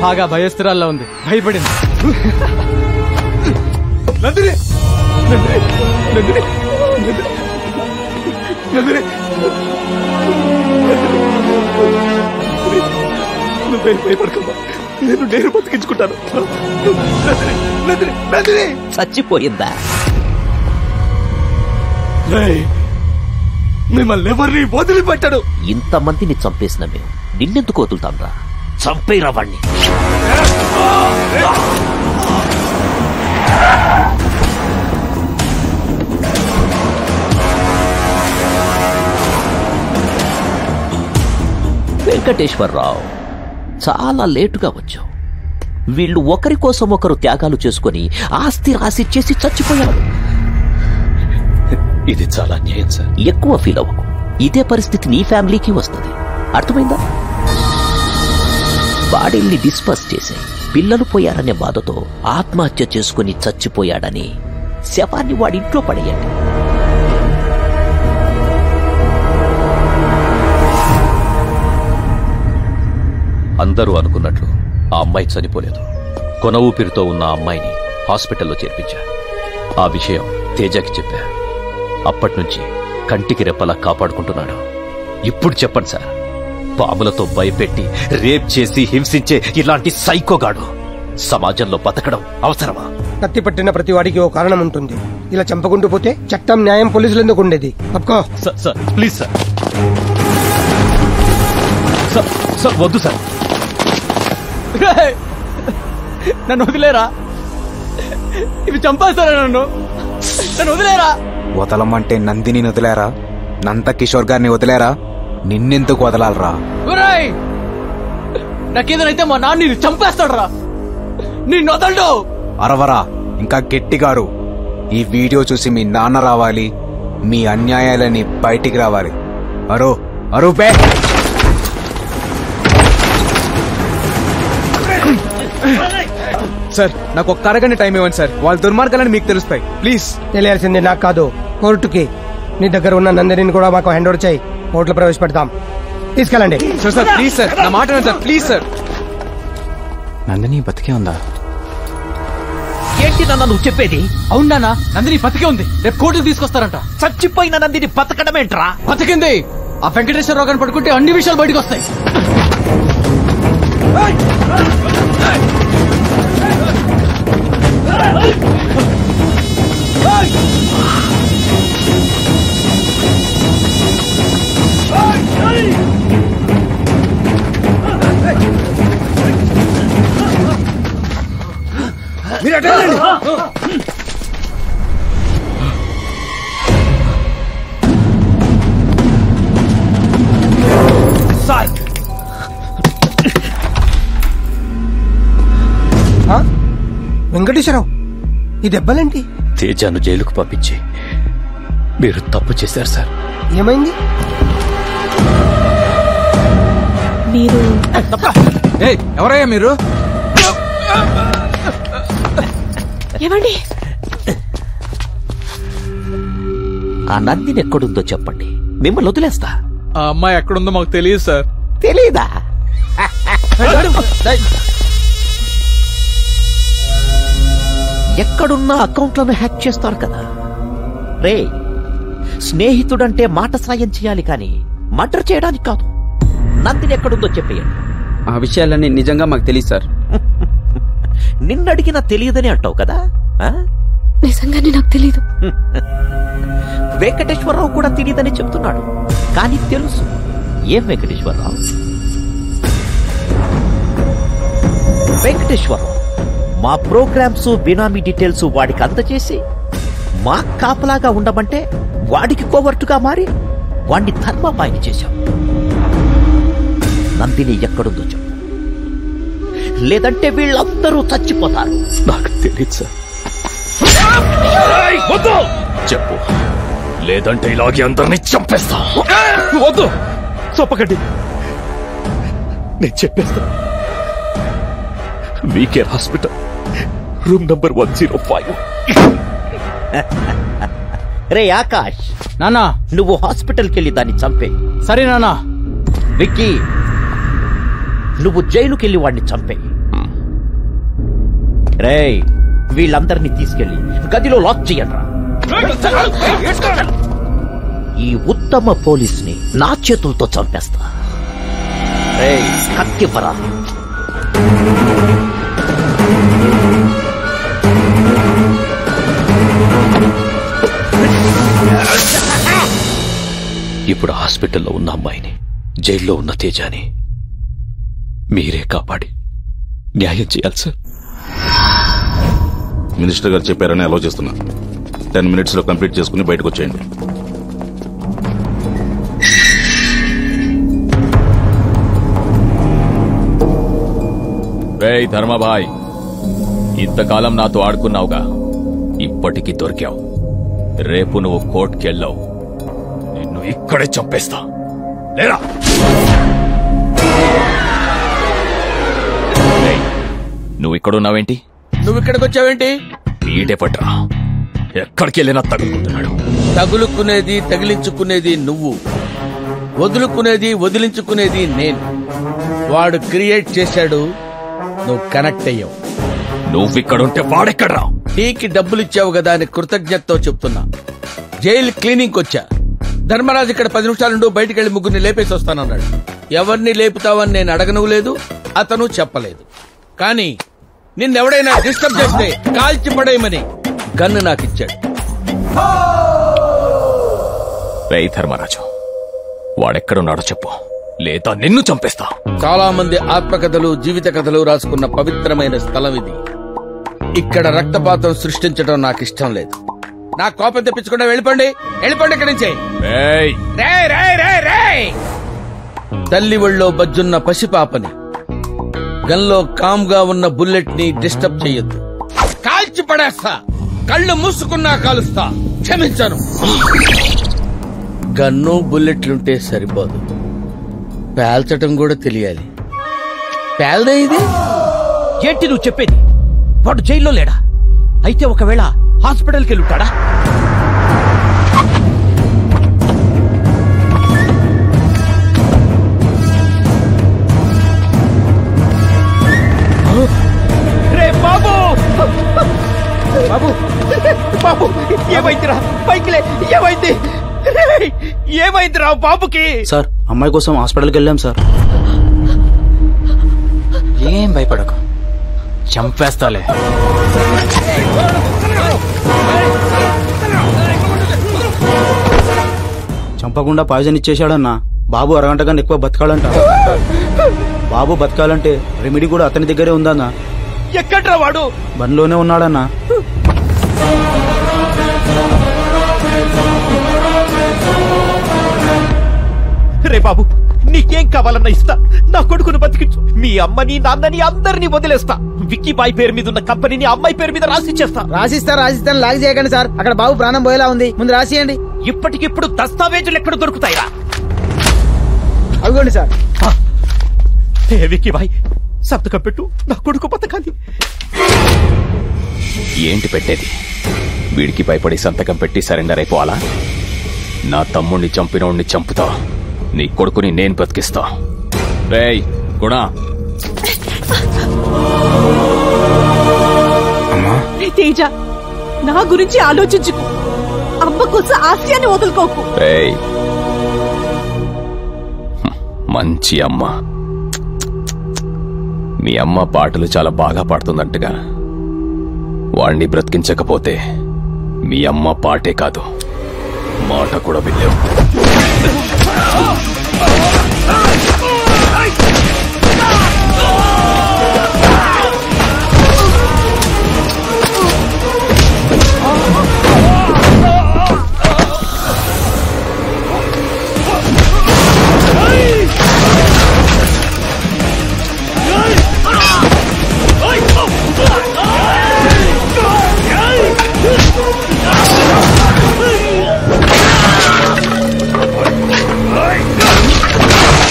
బాగా భయస్థిరాల్లో ఉంది, భయపడింది. భయపడకమ్మా, నేను బతికించుకుంటాను. చచ్చిపోయిందా? మిమ్మల్ని ఎవరిని వదిలిపెట్టాడు. ఇంతమందిని చంపేసిన మేము నిన్నెందుకు వదులుతాం రా? చంపేరా వాణ్ణి. వెంకటేశ్వరరావు, చాలా లేటుగా వచ్చావు. వీళ్ళు ఒకరి కోసం ఒకరు త్యాగాలు చేసుకుని ఆస్తి రాసిచ్చేసి చచ్చిపోయారు. ఇది చాలా అన్యాయం సార్. ఎక్కువ ఫీల్ అవ్వకు. ఇదే పరిస్థితి నీ ఫ్యామిలీకి వస్తుంది. అర్థమైందా? బాడీల్ని డిస్పర్స్ చేసి పిల్లలు పోయారనే బాధతో ఆత్మహత్య చేసుకుని చచ్చిపోయాడని శవాన్ని వాడింట్లో పడేయండి. అందరూ అనుకున్నట్లు ఆ అమ్మాయి చనిపోలేదు. కొన ఊపిరితో ఉన్న ఆ అమ్మాయిని హాస్పిటల్లో చేర్పించా. ఆ విషయం తేజకి చెప్పా. అప్పట్నుంచి కంటికి రెప్పలా కాపాడుకుంటున్నాడు. ఇప్పుడు చెప్పండి సార్, పాములతో భయపెట్టి రేప్ చేసి హింసించే ఇలాంటి సైకోగాడు సమాజంలో బతకడం అవసరమా? కత్తి పట్టిన ప్రతి వాడికి ఓ కారణం ఉంటుంది. ఇలా చంపకుంటూ పోతే చట్టం, న్యాయం, పోలీసులు ఎందుకు ఉండేది? అప్పుకో సార్, ప్లీజ్ సార్. సార్ వద్దు సార్. నన్ను వదిలేరా? ఇవి చంపేస్తారా? నన్ను వదిలేరా? వదలమంటే నందిని వదిలేరా? నంద కిషోర్ గారిని వదిలేరా? నిన్నెందుకు వదలాలరా? నాకేదైతే మా నాన్న చంపేస్తాడు రా. నిన్ను వదలడు. అరవరా, ఇంకా గట్టిగారు. ఈ వీడియో చూసి మీ నాన్న రావాలి, మీ అన్యాయాలని బయటికి రావాలి. అరో అరూపే. సార్, నాకు ఒక్క అరగంట టైం ఇవ్వండి సార్. వాళ్ళ దుర్మార్గాలని మీకు తెలుస్తాయి. ప్లీజ్. తెలియాల్సింది నాకు కాదు, కోర్టుకి. నీ దగ్గర ఉన్న నందిని కూడా మాకు హ్యాండ్ ఓవర్ చేయి. కోర్టులో ప్రవేశపెడతాం. తీసుకెళ్ళండి. సార్ ప్లీజ్ సార్, నా మాట వినండి సార్. Please sir. నందిని బతికే ఉందా? ఏంటి నాన్న నువ్వు చెప్పేది? అవును నాన్న, నందిని బతికే ఉంది. రేపు కోర్టుకు తీసుకొస్తారంట. చచ్చిపోయిన నందిని బతకడమేంట్రా? బతికింది. ఆ వెంకటేశ్వరరావు గారిని పట్టుకుంటే అన్ని విషయాలు బయటకు వస్తాయి. సార్, వెంకటేశ్వరరావు, ఈ దెబ్బలేంటి? తేజాను జైలుకు పంపించి మీరు తప్పు చేశారు సార్. ఏమైంది? మీరు ఎవరయ్యా మీరు? ఏమండి? ఆ నందిని ఎక్కడుందో చెప్పండి, మిమ్మల్ని వదిలేస్తా. ఆ అమ్మాయి ఎక్కడుందో మాకు తెలియదు సార్. తెలీదా? ఎక్కడున్నా అకౌంట్లను హ్యాక్ చేస్తారు కదా రే. స్నేహితుడంటే మాట సాయం చేయాలి కానీ మర్డర్ చేయడానికి కాదు. నందిని ఎక్కడుందో చెప్పేయండి. ఆ విషయాలన్నీ నిజంగా మాకు తెలియదు సార్. నిన్నడిగినా తెలియదని అంటావు కదా? నిజంగానే నాకు తెలీదు. వెంకటేశ్వరరావు కూడా తెలియదని చెప్తున్నాడు, కానీ తెలుసు. ఏం వెంకటేశ్వరరావు? వెంకటేశ్వరరావు మా ప్రోగ్రామ్స్, బినామీ డీటెయిల్స్ వాడికి అందచేసి మా కాపలాగా ఉండమంటే వాడికి కోవర్టుగా మారి వాడిని ధర్మపాయని చేశాం. నందిని ఎక్కడుందో చెప్పు, లేదంటే వీళ్ళందరూ చచ్చిపోతారు. నాకు తెలియదు సార్. చెప్పు, లేదంటే ఇలాగే అందరినీ చంపేస్తా. వద్దు, చంపకండి. నేను చెప్పేస్తా. WeCare hospital, room number 105. రే ఆకాష్, నానా నువ్వు హాస్పిటల్కి వెళ్ళి దాన్ని చంపే. సరే నానా. విక్కీ, నువ్వు జైలుకెళ్ళి వాడిని చంపే. రేయ్, వీళ్ళందరినీ తీసుకెళ్లి గదిలో లాక్ చెయ్యండ్రా. ఈ ఉత్తమ పోలీస్ని నా చేతులతో చంపేస్తా. రేయ్, కత్తివ్వరా. ఇప్పుడు హాస్పిటల్లో ఉన్న అమ్మాయిని, జైల్లో ఉన్న తేజాని మీరే కాపాడి న్యాయం చేయాలి సార్. మినిస్టర్ గారు చెప్పారని అలో చేస్తున్నా. 10 minutes లో కంప్లీట్ చేసుకుని బయటకు వచ్చేయండి. రేయ్ ధర్మభాయ్, ఇంతకాలం నాతో ఆడుకున్నావుగా, ఇప్పటికీ దొరికావు. రేపు నువ్వు కోర్టుకెళ్ళావు, నిన్ను ఇక్కడే చంపేస్తా. లేరా? నువ్వు ఇక్కడున్నావేంటి? నువ్వు ఇక్కడికి వచ్చావేంటి? వీడే పట్రా, ఎక్కడికి వెళ్ళినా తగులుకుంటున్నాడు. తగులుకునేది తగిలించుకునేది నువ్వు, వదులుకునేది వదిలించుకునేది నేను. వాడు క్రియేట్ చేశాడు, నువ్వు కనెక్ట్ అయ్యావు. నువ్విక్కడుంటే వాడెక్కడ్రా? టీకి డబ్బులిచ్చావు కదా అని కృతజ్ఞతతో చెప్తున్నా. జైలు క్లీనింగ్ వచ్చా. ధర్మరాజు ఇక్కడ 10 నిమిషాలుండు, బయటికి వెళ్లి ముగ్గురిని లేపేసి వస్తానన్నాడు. ఎవరిని లేపుతావని నేను అడగను లేదు, అతను చెప్పలేదు. కానీ నిన్నెవడైనా డిస్టర్బ్ చేస్తే కాల్చి పడేయమని గన్ను నాకిచ్చాడు. రేయ్ ధర్మరాజు, వాడెక్కడున్నాడో చెప్పు, లేదా నిన్ను చంపేస్తా. చాలా మంది ఆత్మకథలు, జీవిత కథలు రాసుకున్న పవిత్రమైన స్థలం ఇది. ఇక్కడ రక్తపాతం సృష్టించడం నాకు ఇష్టం లేదు. నా కోపం తెప్పించకుండా వెళ్ళిపోండి, వెళ్ళిపోండి ఇక్కడి నుంచి. తల్లి ఒళ్ళో బజ్జున్న పసిపాపని, గన్లో కామ్గా ఉన్న బుల్లెట్ ని డిస్టర్బ్ చెయ్యొద్దు. కాల్చి పడేస్తా, కళ్ళు మూసుకున్నా కాలుస్తా. క్షమించాను. గన్ను బుల్లెట్లుంటే సరిపోదు, పేల్చటం కూడా తెలియాలి. పేల్దే ఇది? ఏంటి నువ్వు చెప్పేది? వాడు జైల్లో లేడా? అయితే ఒకవేళ హాస్పిటల్కి వెళ్ళుంటాడా? రే బాబు, బాబు, బాబు, ఏమైందిరా? పైకిలే, ఏమైంది? ఏమైందిరా బాబుకి? సార్, అమ్మాయి కోసం హాస్పిటల్కి వెళ్ళాం సార్. ఏం భయపడకు, చంపేస్తాలే. చంపకుండా పాయిజన్ ఇచ్చేశాడన్నా. బాబు అరగంట కన్నా ఎక్కువ బతకాలంట. బాబు బతకాలంటే రెమెడీ కూడా అతని దగ్గరే ఉందన్నా. ఎక్కడ్రా వాడు? బండిలోనే ఉన్నాడన్నా. రే బాబు, నీకేం కావాలన్నా ఇస్తా. నా కొడుకును బతికించు. మీ అమ్మని, నాన్నని అందరినీ వదిలేస్తా. విక్కీ బాయ్ పేరు మీద ఉన్న కంపెనీని అమ్మాయి పేరు మీద రాసిచ్చేస్తా. రాసిస్తాను లాగ్ చేయకండి సార్. అక్కడ బాబు ప్రాణం పోయేలా ఉంది, ముందు రాసియండి. ఇప్పటికిప్పుడు దస్తావేజులు ఎక్కడ దొరుకుతాయిరా? అవిగోండి సార్. విక్కీ బాయ్, సంతకం పెట్టు. నా కొడుకు బతకాలి. ఏంటి పెట్టేది? వీడికి భయపడి సంతకం పెట్టి సరెండర్ అయిపోవాలా? నా తమ్ముణ్ణి చంపినోడిని చంపుతా, నీ కొడుకుని నేను బతికిస్తా. రేయ్ గుణా, తేజ, నా గురించి ఆలోచించుకో. అమ్మ కోసం ఆశయాన్ని వదులుకోకు. రేయ్, మంచి అమ్మ. మీ అమ్మ పాటలు చాలా బాగా పాడుతుందంటగా. వాణ్ణి బ్రతికించకపోతే మీ అమ్మ పాటే కాదు, మాట కూడా వినలేవు.